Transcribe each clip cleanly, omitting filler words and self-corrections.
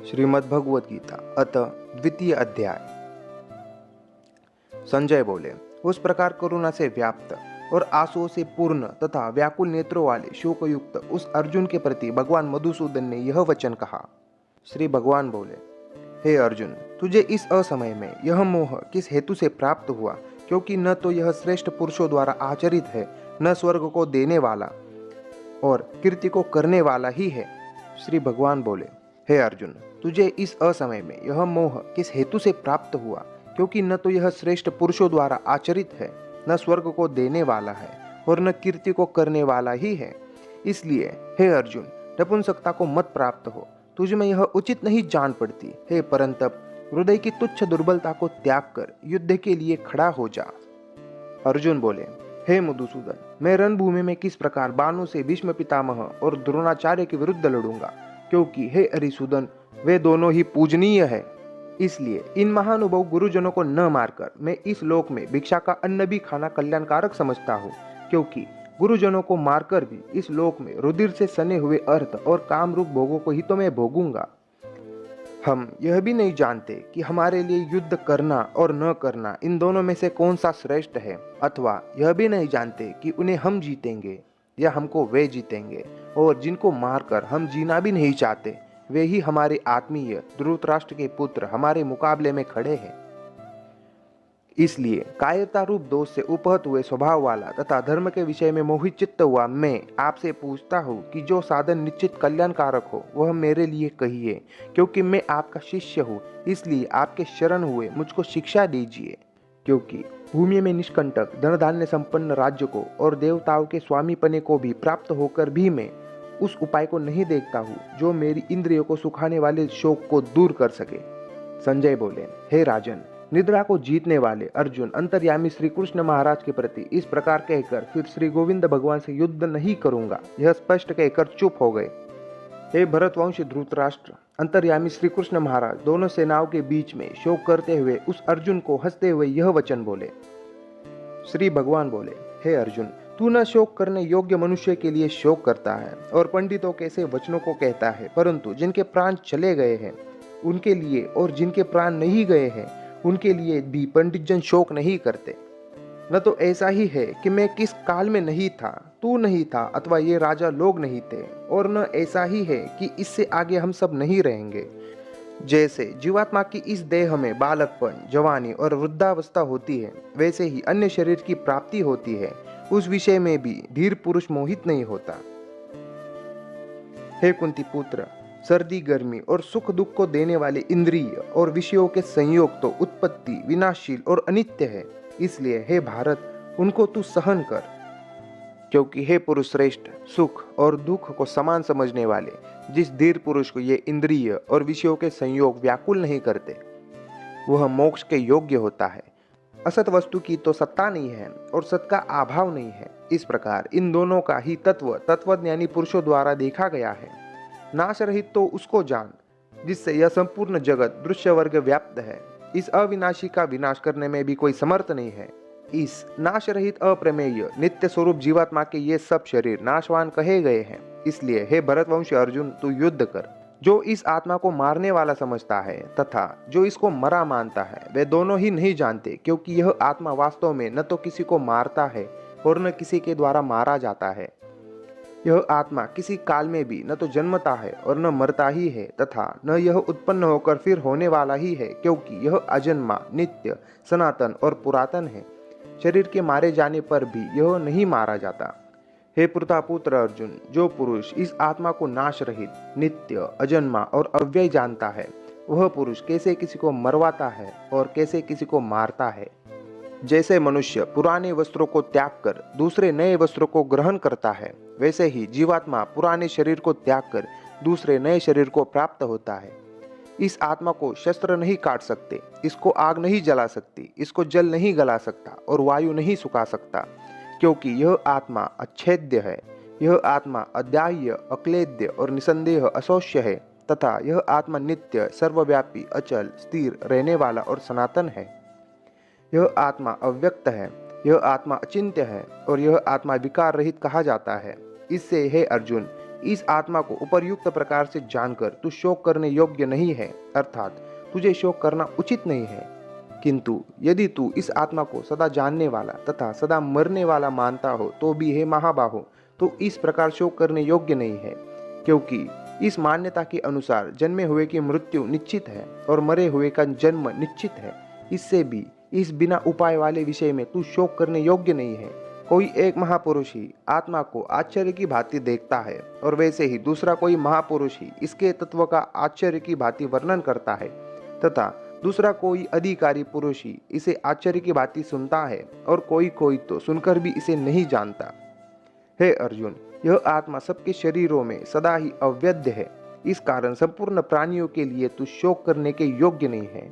श्रीमद् भगवत गीता अतः द्वितीय अध्याय। संजय बोले, उस प्रकार करुणा से व्याप्त और आंसुओं से पूर्ण तथा व्याकुल नेत्रों वाले शोकयुक्त उस अर्जुन के प्रति भगवान मधुसूदन ने यह वचन कहा। श्री भगवान बोले, हे अर्जुन, तुझे इस असमय में यह मोह किस हेतु से प्राप्त हुआ? क्योंकि न तो यह श्रेष्ठ पुरुषों द्वारा आचरित है, न स्वर्ग को देने वाला और कीर्ति को करने वाला ही है। श्री भगवान बोले, हे अर्जुन, तुझे इस असमय में यह मोह किस हेतु से प्राप्त हुआ? क्योंकि न तो यह श्रेष्ठ पुरुषों द्वारा आचरित है, न स्वर्ग को देने वाला है और न कीर्ति को करने वाला ही है। इसलिए हे अर्जुन, नपुंसकता को मत प्राप्त हो, तुझ में यह उचित नहीं जान पड़ती। हे परंतप, हृदय की तुच्छ दुर्बलता को त्याग कर युद्ध के लिए खड़ा हो जा। अर्जुन बोले, हे मधुसूदन, मैं रणभूमि में किस प्रकार बाणों से भीष्म पितामह और द्रोणाचार्य के विरुद्ध लड़ूंगा? क्योंकि हे अरिसूदन, वे दोनों ही पूजनीय है। इसलिए इन महानुभाव गुरुजनों को न मारकर मैं इस लोक में भिक्षा का अन्न भी खाना कल्याणकारक समझता हूँ। क्योंकि गुरुजनों को मारकर भी इस लोक में रुधिर से सने हुए अर्थ और काम रूप भोगों को ही तो मैं भोगूंगा। हम यह भी नहीं जानते कि हमारे लिए युद्ध करना और न करना इन दोनों में से कौन सा श्रेष्ठ है, अथवा यह भी नहीं जानते कि उन्हें हम जीतेंगे या हमको वे जीतेंगे। और जिनको मारकर हम जीना भी नहीं चाहते, वे ही हमारे आत्मीय धृतराष्ट्र के पुत्र हमारे मुकाबले में खड़े हैं। इसलिए कायरता रूप दोष से उपहत हुए स्वभाव वाला तथा धर्म के विषय में मोहित चित्त हुआ मैं आपसे पूछता हूँ कि जो साधन निश्चित कल्याणकारक हो वह मेरे लिए कहिए। क्योंकि मैं आपका शिष्य हूँ, इसलिए आपके शरण हुए मुझको शिक्षा दीजिए। क्योंकि भूमि में निष्कंटक धन धान्य संपन्न राज्य को और देवताओं के स्वामीपने को भी प्राप्त होकर भी मैं उस उपाय को नहीं देखता हूँ जो मेरी इंद्रियों को सुखाने वाले शोक को दूर कर सके। संजय बोले, हे राजन, निद्रा को जीतने वाले अर्जुन अंतर्यामी श्री कृष्ण महाराज के प्रति इस प्रकार कहकर फिर श्री गोविंद भगवान से युद्ध नहीं करूंगा, यह स्पष्ट कहकर चुप हो गए। हे भरतवंशी धृतराष्ट्र, अंतर्यामी श्री कृष्ण महाराज दोनों सेनाओं के बीच में शोक करते हुए उस अर्जुन को हंसते हुए यह वचन बोले। श्री भगवान बोले, हे अर्जुन, तू न शोक करने योग्य मनुष्य के लिए शोक करता है और पंडितों के ऐसे वचनों को कहता है, परंतु जिनके प्राण चले गए हैं उनके लिए और जिनके प्राण नहीं गए हैं उनके लिए भी पंडित जन शोक नहीं करते। न तो ऐसा ही है कि मैं किस काल में नहीं था, तू नहीं था अथवा ये राजा लोग नहीं थे, और न ऐसा ही है कि इससे आगे हम सब नहीं रहेंगे। जैसे जीवात्मा की इस देह में बालकपन, जवानी और वृद्धावस्था होती है, वैसे ही अन्य शरीर की प्राप्ति होती है, उस विषय में भी धीर पुरुष मोहित नहीं होता। हे कुंती पुत्र, सर्दी गर्मी और सुख दुख को देने वाले इंद्रिय और विषयों के संयोग तो उत्पत्ति विनाशील और अनित्य है। इसलिए हे भारत, उनको तू सहन कर। क्योंकि हे पुरुष श्रेष्ठ, सुख और दुख को समान समझने वाले जिस धीर पुरुष को ये इंद्रिय और विषयों के संयोग व्याकुल नहीं करते, वह मोक्ष के योग्य होता है। असत वस्तु की तो सत्ता नहीं है और सत का अभाव नहीं है। इस प्रकार इन दोनों का ही तत्व तत्वज्ञानी पुरुषों द्वारा देखा गया है। नाश रहित तो उसको जान जिससे यह संपूर्ण जगत दृश्य वर्ग व्याप्त है। इस अविनाशी का विनाश करने में भी कोई समर्थ नहीं है। इस नाश रहित अप्रमेय नित्य स्वरूप जीवात्मा के ये सब शरीर नाशवान कहे गए हैं। इसलिए हे भरतवंशी अर्जुन, तू युद्ध कर। जो इस आत्मा को मारने वाला समझता है तथा जो इसको मरा मानता है, वे दोनों ही नहीं जानते। क्योंकि यह आत्मा वास्तव में न तो किसी को मारता है और न किसी के द्वारा मारा जाता है। यह आत्मा किसी काल में भी न तो जन्मता है और न मरता ही है, तथा न यह उत्पन्न होकर फिर होने वाला ही है। क्योंकि यह अजन्मा, नित्य, सनातन और पुरातन है। शरीर के मारे जाने पर भी यह नहीं मारा जाता। हे पुत्र अर्जुन, जो पुरुष इस आत्मा को नाश रहित, नित्य, अजन्मा और अव्यय जानता है, वह पुरुष कैसे किसी को मरवाता है और कैसे किसी को मारता है। जैसे मनुष्य पुराने वस्त्रों को त्याग कर दूसरे नए वस्त्रों को ग्रहण करता है, वैसे ही जीवात्मा पुराने शरीर को त्याग कर दूसरे नए शरीर को प्राप्त होता है। इस आत्मा को शस्त्र नहीं काट सकते, इसको आग नहीं जला सकती, इसको जल नहीं गला सकता और वायु नहीं सुखा सकता। क्योंकि यह आत्मा अच्छेद्य है, यह आत्मा अद्याह्य, अक्लेद्य और निसंदेह अशोष्य है, तथा यह आत्मा नित्य, सर्वव्यापी, अचल, स्थिर रहने वाला और सनातन है। यह आत्मा अव्यक्त है, यह आत्मा अचिंत्य है और यह आत्मा विकार रहित कहा जाता है। इससे हे अर्जुन, इस आत्मा को उपर्युक्त प्रकार से जानकर तू शोक करने योग्य नहीं है, अर्थात तुझे शोक करना उचित नहीं है। किंतु यदि तू इस आत्मा को सदा जानने वाला तथा सदा मरने वाला मानता हो तो भी हे महाबाहो, तो इस प्रकार शोक करने योग्य नहीं है, क्योंकि इस मान्यता के अनुसार जन्मे हुए की मृत्यु निश्चित है और मरे हुए का जन्म निश्चित है। इससे भी इस बिना उपाय वाले विषय में तू शोक करने योग्य नहीं है। कोई एक महापुरुष ही आत्मा को आश्चर्य की भांति देखता है और वैसे ही दूसरा कोई महापुरुष ही इसके तत्व का आश्चर्य की भांति वर्णन करता है, तथा दूसरा कोई अधिकारी पुरुष ही इसे आश्चर्य की भांति सुनता है और कोई कोई तो सुनकर भी इसे नहीं जानता। हे अर्जुन, यह आत्मा सबके शरीरों में सदा ही अवैध है। इस कारण संपूर्ण प्राणियों के लिए तू शोक करने के योग्य नहीं है,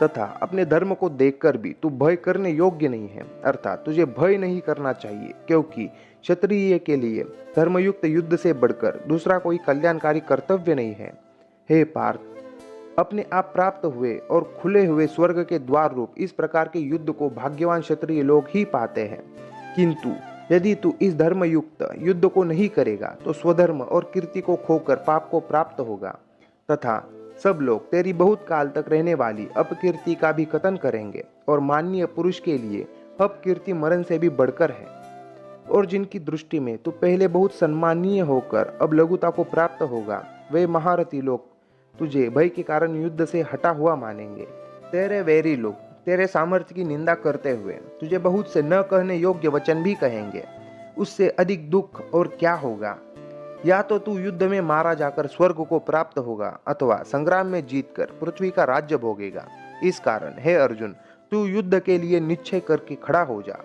तथा अपने धर्म को देखकर भी तू भय करने योग्य नहीं है, अर्थात तुझे भय नहीं करना चाहिए, क्योंकि क्षत्रिय के लिए धर्मयुक्त युद्ध से बढ़कर दूसरा कोई कल्याणकारी कर्तव्य नहीं है। हे पार्थ, अपने आप प्राप्त हुए और खुले हुए स्वर्ग के द्वार रूप इस प्रकार के युद्ध को भाग्यवान क्षत्रिय लोग ही पाते हैं। किंतु यदि तू इस धर्मयुक्त युद्ध को नहीं करेगा तो स्वधर्म और कीर्ति को खोकर पाप को प्राप्त होगा, तथा सब लोग तेरी बहुत काल तक रहने वाली अपकीर्ति का भी कथन करेंगे। और माननीय पुरुष के लिए अपकीर्ति मरण से भी बढ़कर है, और जिनकी दृष्टि में तू पहले बहुत सम्मानीय होकर अब लघुता को प्राप्त होगा, वे महारथी लोग तुझे भय के कारण युद्ध से हटा हुआ मानेंगे। तेरे वैरी लोग तेरे सामर्थ्य की निंदा करते हुए तुझे बहुत से न कहने योग्य वचन भी कहेंगे। उससे अधिक दुख और क्या होगा? या तो तू युद्ध में मारा जाकर स्वर्ग को प्राप्त होगा, अथवा संग्राम में जीतकर पृथ्वी का राज्य भोगेगा। इस कारण हे अर्जुन, तू युद्ध के लिए निश्चय करके खड़ा हो जा।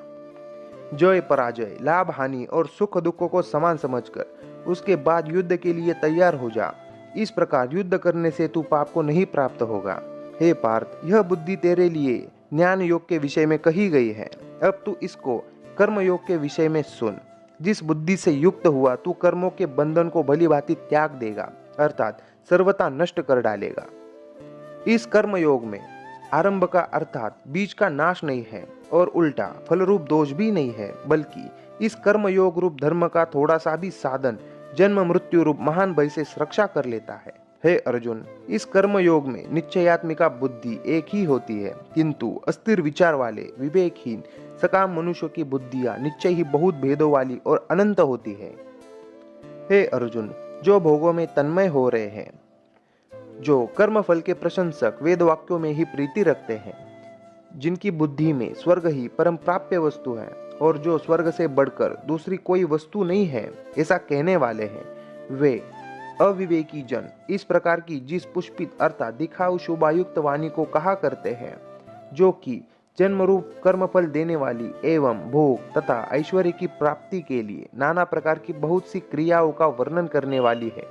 जय पराजय, लाभ हानि और सुख दुख को समान समझकर उसके बाद युद्ध के लिए तैयार हो जा। इस प्रकार युद्ध करने से तू पाप को नहीं प्राप्त होगा। हे पार्थ, यह बुद्धि तेरे लिए ज्ञान योग के विषय में कही गई है। अब तू इसको कर्म योग के विषय में सुन। जिस बुद्धि से युक्त हुआ तू कर्मों के बंधन को भली भांति त्याग देगा, अर्थात सर्वथा नष्ट कर डालेगा। इस कर्म योग में आरंभ का अर्थात बीज का नाश नहीं है और उल्टा फल रूप दोष भी नहीं है, बल्कि इस कर्म योग रूप धर्म का थोड़ा सा भी साधन जन्म मृत्यु रूप महान भय से रक्षा कर लेता है। हे अर्जुन, इस कर्म योग में निश्चयात्मिका बुद्धि एक ही होती है, किंतु अस्थिर विचार वाले विवेकहीन सकाम मनुष्यों की बुद्धियां निश्चय ही बहुत भेदों वाली और अनंत होती है। हे अर्जुन, जो भोगों में तन्मय हो रहे हैं, जो कर्म फल के प्रशंसक वेद वाक्यों में ही प्रीति रखते हैं, जिनकी बुद्धि में स्वर्ग ही परम प्राप्य वस्तु है और जो स्वर्ग से बढ़कर दूसरी कोई वस्तु नहीं है, ऐसा कहने वाले हैं, वे अविवेकी जन इस प्रकार की जिस पुष्पित अर्थात दिखाऊ शोभायुक्त वाणी को कहा करते हैं, जो कि जन्म रूप कर्मफल देने वाली एवं भोग तथा ऐश्वर्य की प्राप्ति के लिए नाना प्रकार की बहुत सी क्रियाओं का वर्णन करने वाली है।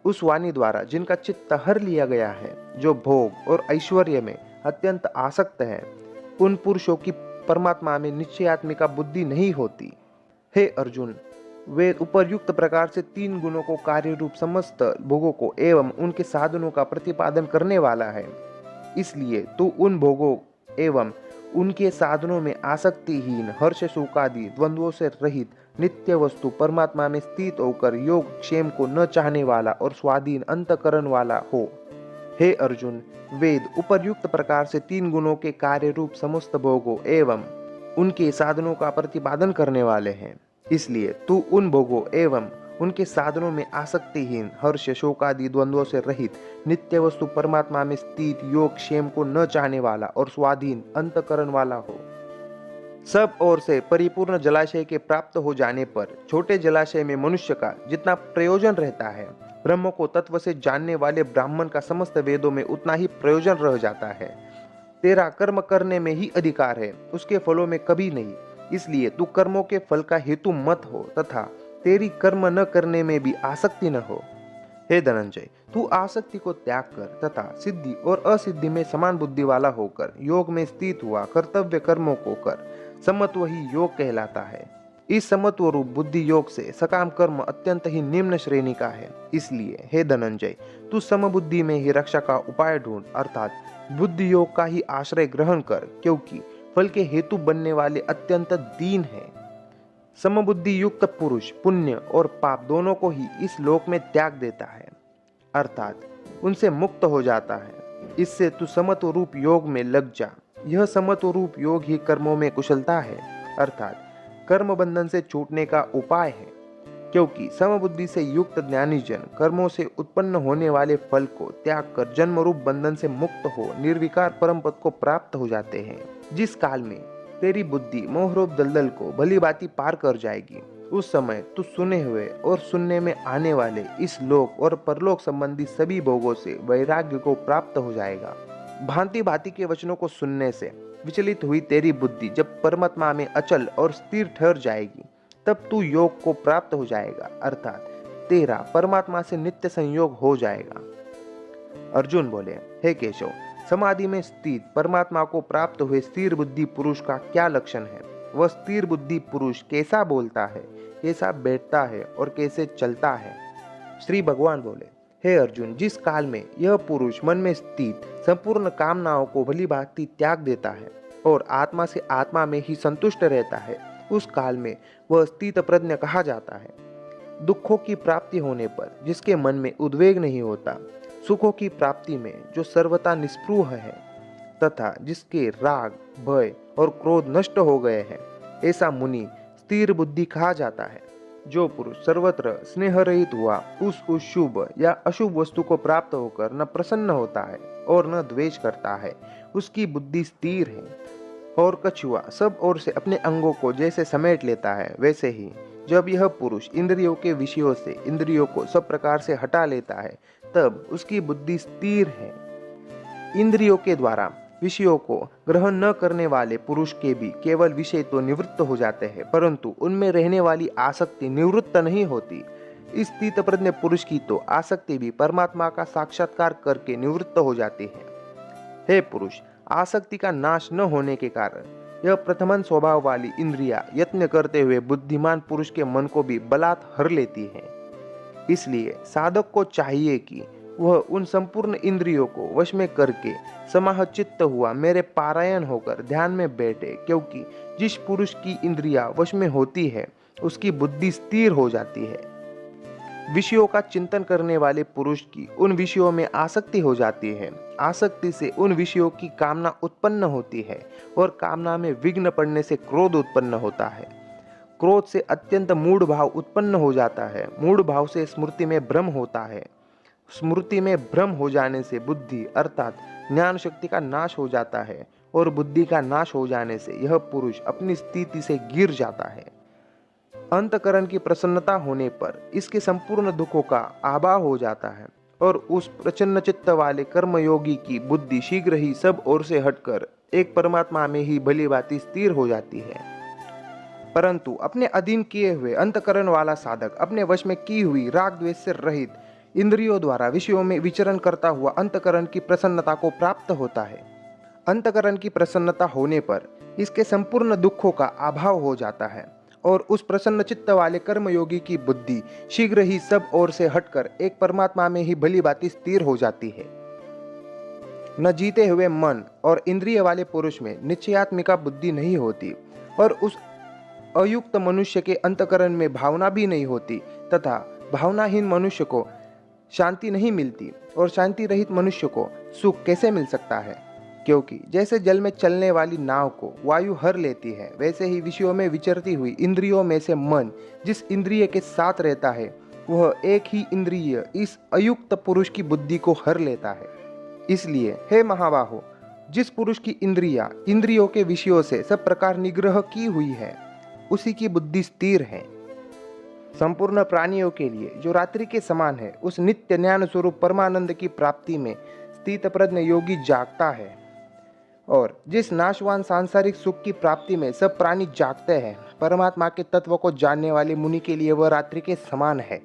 उस वाणी द्वारा जिनका चित्त हर लिया गया है, जो भोग और ऐश्वर्य में अत्यंत आसक्त है, उन पुरुषों की परमात्मा में निश्चयात्मिका बुद्धि नहीं होती। हे अर्जुन, वे उपर्युक्त प्रकार से तीन गुणों को कार्य रूप समस्त भोगों को एवं उनके साधनों का प्रतिपादन करने वाला है। इसलिए तू उन भोगों एवं उनके साधनों में आसक्तिहीन हर्ष शोकादि द्वंद्वों से रहित नित्य वस्तु परमात्मा में स्थित होकर योग क्षेम को न चाहने वाला और स्वाधीन अंतकरण वाला हो। हे अर्जुन, वेद उपर्युक्त प्रकार से तीन गुणों के कार्य रूप समस्त भोगों एवं उनके साधनों का प्रतिपादन करने वाले हैं। इसलिए तू उन भोगों एवं उनके साधनों में आसक्तिहीन हर्ष शोकादि द्वंद्वों से रहित नित्य वस्तु परमात्मा में स्थित योग क्षेम को न चाहने वाला और स्वाधीन अंतकरण वाला हो। सब ओर से परिपूर्ण जलाशय के प्राप्त हो जाने पर छोटे जलाशय में मनुष्य का जितना प्रयोजन रहता है, ब्रह्म को तत्व से जानने वाले ब्राह्मण का समस्त वेदों में उतना ही प्रयोजन रह जाता है। तेरा कर्म करने में ही अधिकार है, उसके फलों में कभी नहीं। इसलिए तू कर्मों के फल का हेतु मत हो तथा तेरी कर्म न करने में भी आसक्ति न हो। हे धनंजय, तू आसक्ति को त्याग कर तथा सिद्धि और असिद्धि में समान बुद्धि वाला होकर योग में स्थित हुआ कर्तव्य कर्मों को कर। समत्व ही योग कहलाता है। इस समत्व रूप बुद्धि योग से सकाम कर्म अत्यंत ही निम्न श्रेणी का है। इसलिए हे धनंजय, तू समबुद्धि में ही रक्षा का उपाय ढूंढ, अर्थात बुद्धि योग का ही आश्रय ग्रहण कर, क्योंकि फल के हेतु बनने वाले अत्यंत दीन है। समबुद्धि युक्त पुरुष पुण्य और पाप दोनों को ही इस लोक में त्याग देता है, अर्थात उनसे मुक्त हो जाता है। इससे तू समत्व रूप योग में लग जा। यह समत्व रूप योग ही कर्मों में कुशलता है, अर्थात कर्म बंधन से छूटने का उपाय है। क्योंकि समबुद्धि से युक्त ज्ञानी जन कर्मों से उत्पन्न होने वाले फल को त्याग कर जन्म रूप बंधन से मुक्त हो निर्विकार परम पद को प्राप्त हो जाते हैं। जिस काल में तेरी बुद्धि मोहरूप दलदल को भली भांति पार कर जाएगी, उस समय तू सुने हुए और सुनने में आने वाले इस लोक और परलोक संबंधी सभी भोगों से वैराग्य को प्राप्त हो जाएगा। भांति भांति के वचनों को सुनने से विचलित हुई तेरी बुद्धि जब परमात्मा में अचल और स्थिर ठहर जाएगी, तब तू योग को प्राप्त हो जाएगा, अर्थात तेरा परमात्मा से नित्य संयोग हो जाएगा। अर्जुन बोले, हे केशव, समाधि में स्थित परमात्मा को प्राप्त हुए स्थिर बुद्धि पुरुष का क्या लक्षण है? वह स्थिर बुद्धि पुरुष कैसा बोलता है, कैसा बैठता है और कैसे चलता है? श्री भगवान बोले, हे अर्जुन, जिस काल में यह पुरुष मन में स्थित संपूर्ण कामनाओं को भली भांति त्याग देता है और आत्मा से आत्मा में ही संतुष्ट रहता है, उस काल में वह स्थित प्रज्ञ कहा जाता है। दुखों की प्राप्ति होने पर जिसके मन में उद्वेग नहीं होता, सुखों की प्राप्ति में जो सर्वथा निस्पृह है तथा जिसके राग, भय और क्रोध नष्ट हो गए हैं, ऐसा मुनि स्थिर बुद्धि कहा जाता है। जो पुरुष सर्वत्र स्नेह रहित हुआ उस शुभ या अशुभ वस्तु को प्राप्त होकर न प्रसन्न होता है और न द्वेष करता है, उसकी बुद्धि स्थिर है। और कछुआ सब ओर से अपने अंगों को जैसे समेट लेता है, वैसे ही जब यह पुरुष इंद्रियों के विषयों से इंद्रियों को सब प्रकार से हटा लेता है, तब उसकी बुद्धि स्थिर है। इंद्रियों के द्वारा विषयों को ग्रहण न करने वाले पुरुष के भी केवल विषय तो निवृत्त हो जाते हैं, परंतु उनमें रहने वाली आसक्ति निवृत्त नहीं होती। इस स्थित प्रज्ञ पुरुष की तो आसक्ति भी परमात्मा का साक्षात्कार करके निवृत्त हो जाती है। हे पुरुष, आसक्ति का नाश न होने के कारण यह प्रथमन स्वभाव वाली इंद्रियां यत्न करते हुए बुद्धिमान पुरुष के मन को भी बलात् हर लेती है। इसलिए साधक को चाहिए कि वह उन संपूर्ण इंद्रियों को वश में करके समाहचित्त हुआ मेरे पारायण होकर ध्यान में बैठे, क्योंकि जिस पुरुष की इंद्रियां वश में होती है उसकी बुद्धि स्थिर हो जाती है। विषयों का चिंतन करने वाले पुरुष की उन विषयों में आसक्ति हो जाती है। आसक्ति से उन विषयों की कामना उत्पन्न होती है और कामना में विघ्न पड़ने से क्रोध उत्पन्न होता है। क्रोध से अत्यंत मूढ़ भाव उत्पन्न हो जाता है। मूढ़ भाव से स्मृति में भ्रम होता है। स्मृति में भ्रम हो जाने से बुद्धि अर्थात ज्ञान शक्ति का नाश हो जाता है और बुद्धि का नाश हो जाने से यह पुरुष अपनी स्थिति से गिर जाता है। अंतकरण की प्रसन्नता होने पर इसके संपूर्ण दुखों का आभाव हो जाता है और उस प्रचन्न चित्त वाले कर्मयोगी की बुद्धि शीघ्र ही सब ओर से हटकर एक परमात्मा में ही भली भांति स्थिर हो जाती है। परंतु अपने अधीन किए हुए अंतकरण वाला साधक अपने वश में की हुई राग द्वेष से रहित इंद्रियों द्वारा विषयों में विचरण करता हुआ अंतकरण की प्रसन्नता को प्राप्त होता है। अंतकरण की प्रसन्नता होने पर इसके संपूर्ण दुखों का अभाव हो जाता है और उस प्रसन्न चित्त वाले कर्मयोगी की बुद्धि शीघ्र ही सब ओर से हटकर एक परमात्मा में ही भली भांति स्थिर हो जाती है। न जीते हुए मन और इंद्रिय वाले पुरुष में निश्चयात्मिका बुद्धि नहीं होती और उस अयुक्त मनुष्य के अंतकरण में भावना भी नहीं होती तथा भावनाहीन मनुष्य को शांति नहीं मिलती और शांति रहित मनुष्य को सुख कैसे मिल सकता है? क्योंकि जैसे जल में चलने वाली नाव को वायु हर लेती है, वैसे ही विषयों में विचरती हुई इंद्रियों में से मन जिस इंद्रिय के साथ रहता है वह एक ही इंद्रिय इस अयुक्त पुरुष की बुद्धि को हर लेता है। इसलिए हे महाबाहो, जिस पुरुष की इंद्रियों के विषयों से सब प्रकार निग्रह की हुई है उसी की बुद्धि स्थिर है। संपूर्ण प्राणियों के लिए जो रात्रि के समान है, उस नित्य ज्ञान स्वरूप परमानंद की प्राप्ति में स्थित प्रज्ञ योगी जागता है और जिस नाशवान सांसारिक सुख की प्राप्ति में सब प्राणी जागते हैं, परमात्मा के तत्व को जानने वाले मुनि के लिए वह रात्रि के समान है।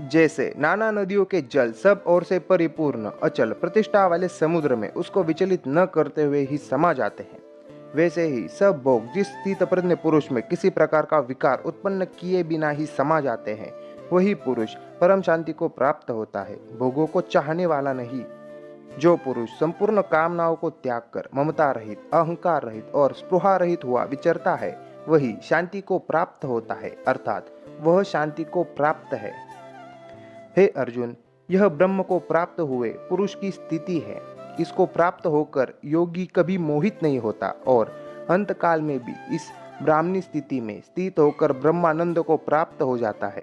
जैसे नाना नदियों के जल सब ओर से परिपूर्ण अचल प्रतिष्ठा वाले समुद्र में उसको विचलित न करते हुए ही समा जाते हैं, वैसे ही सब भोग जिस स्थित प्रज्ञ पुरुष में किसी प्रकार का विकार उत्पन्न किए बिना ही समा जाते हैं, वही पुरुष परम शांति को प्राप्त होता है, भोगों को चाहने वाला नहीं। जो पुरुष संपूर्ण कामनाओं को त्याग कर ममता रहित, अहंकार रहित और स्पृहा रहित हुआ विचरता है, वही शांति को प्राप्त होता है, अर्थात वह शांति को प्राप्त है। हे अर्जुन, यह ब्रह्म को प्राप्त हुए पुरुष की स्थिति है। इसको प्राप्त होकर योगी कभी मोहित नहीं होता और अंतकाल में भी इस ब्राह्मणी स्थिति में स्थित होकर ब्रह्मानंद को प्राप्त हो जाता है।